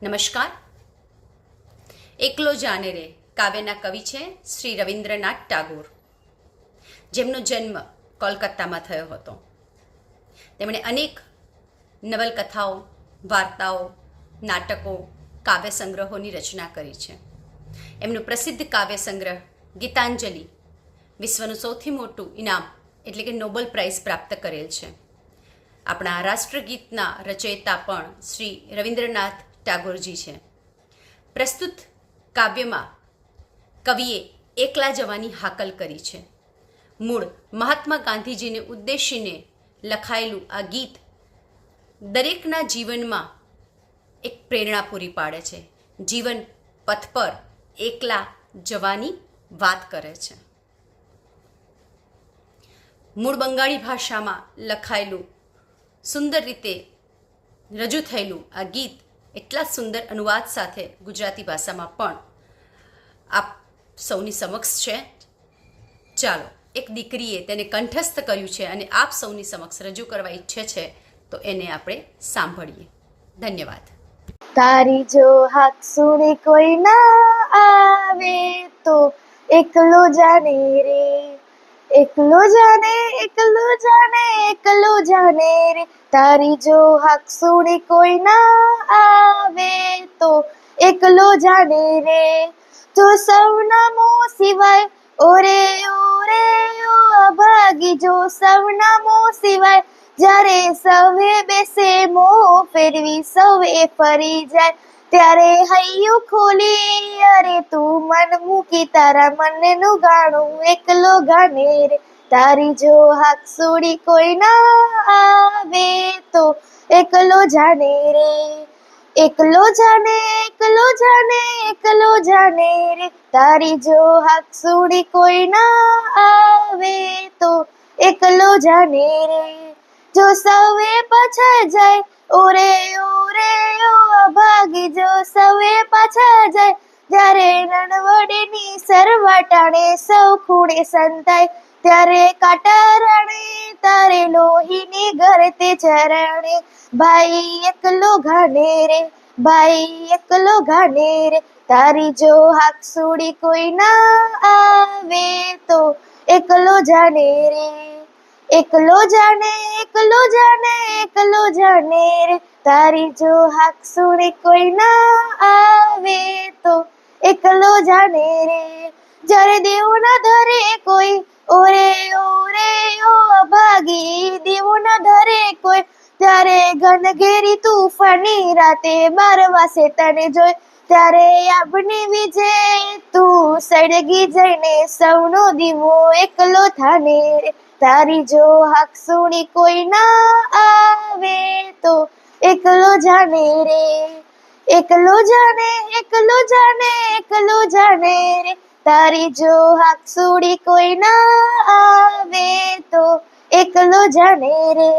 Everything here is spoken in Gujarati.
નમસ્કાર. એકલો જાને રે કાવ્યના કવિ છે શ્રી રવિન્દ્રનાથ ટાગોર, જેમનો જન્મ કોલકાતામાં થયો હતો. તેમણે અનેક નવલકથાઓ, વાર્તાઓ, નાટકો, કાવ્ય સંગ્રહોની રચના કરી છે. એમનું પ્રસિદ્ધ કાવ્ય સંગ્રહ ગીતાંજલિ વિશ્વનું સૌથી મોટું ઇનામ એટલે કે નોબેલ પ્રાઇઝ પ્રાપ્ત કરેલ છે. આપણા રાષ્ટ્રગીતના રચયિતા પણ શ્રી રવિન્દ્રનાથ ટાગોરજી છે. પ્રસ્તુત કાવ્યમાં કવિએ એકલા જવાની હાકલ કરી છે. મૂળ મહાત્મા ગાંધીજીને ઉદ્દેશીને લખાયેલું આ ગીત દરેકના જીવનમાં એક પ્રેરણા પૂરી પાડે છે. જીવન પથ પર એકલા જવાની વાત કરે છે. મૂળ બંગાળી ભાષામાં લખાયેલું, સુંદર રીતે રજૂ થયેલું આ ગીત એટલા સુંદર અનુવાદ સાથે ગુજરાતી ભાષામાં પણ આપ સૌની સમક્ષ છે. ચાલો, એક દીકરીએ તેને કંઠસ્થ કર્યું છે અને આપ સૌની સમક્ષ રજૂ કરવા ઈચ્છે છે, તો એને આપણે સાંભળીએ. ધન્યવાદ. તારી જો હાથ સુને કોઈ ના આવે તો એકલો જાને રે, એકલો જાને, એકલો જાને, એકલો જાને રે. તારી જો હાક સુને કોઈ ના આવે તો એકલો જાને રે. જો સૌના મોં સિવાય ઓરે ઓરે ઓ અભાગી, જો સૌના મોં સિવાય જ્યારે સૌએ બેસે મોં ફેરવી સૌએ ફરી જાય, ત્યારે હૈયું ખોલી અરે તું મન મૂકી તારા મનનું ગાણું એકલો ગાને રે. તારી જો હાક સુડી કોઈ ના આવે તો એકલો જાને રે, એકલો જાને, એકલો જાને, એકલો જાને રે. તારી જો હાક સુડી કોઈ ના આવે તો એકલો જાને રે. જો સૌએ પાછા જાય ઓરે ઓરે ઓ અભાગી, જો સૌએ પાછા જાય જ્યારે નણવડેની સરવાટાણે સૌ ખૂણે સંતાય, ત્યારે કાંટા રણે તારે લોહીની ગરતે ચરણે. ભાઈ એકલો ઘાને રે, ભાઈ એકલો ઘાને રે. તારી જો હાક સુડી કોઈ ના આવે તો એકલો જાને રે, એકલો જાને, એકલો જાને, એકલો જાને રે. તારી જો હાક સુડી કોઈ ના આવે તો એકલો જાને રે. જ્યારે દેવોના ધરે કોઈ ઓરે ઓરે ઓ અભાગી, દેવોના ધરે કોઈ ત્યારે ઘનઘેરી તુફાની રાતે 12 વાસે તને જોઈ, ત્યારે આભની વિજે તું સળગી જઈને સૌનો દીવો એકલો થાને રે. તારી જો હાક સુણી કોઈ ના આવે તો એકલો જાને રે, એકલો જાને, એકલો જાને, એકલો જાને રે. તારી જો હાક સુડી કોઈ ના આવે તો એકલો જાને રે.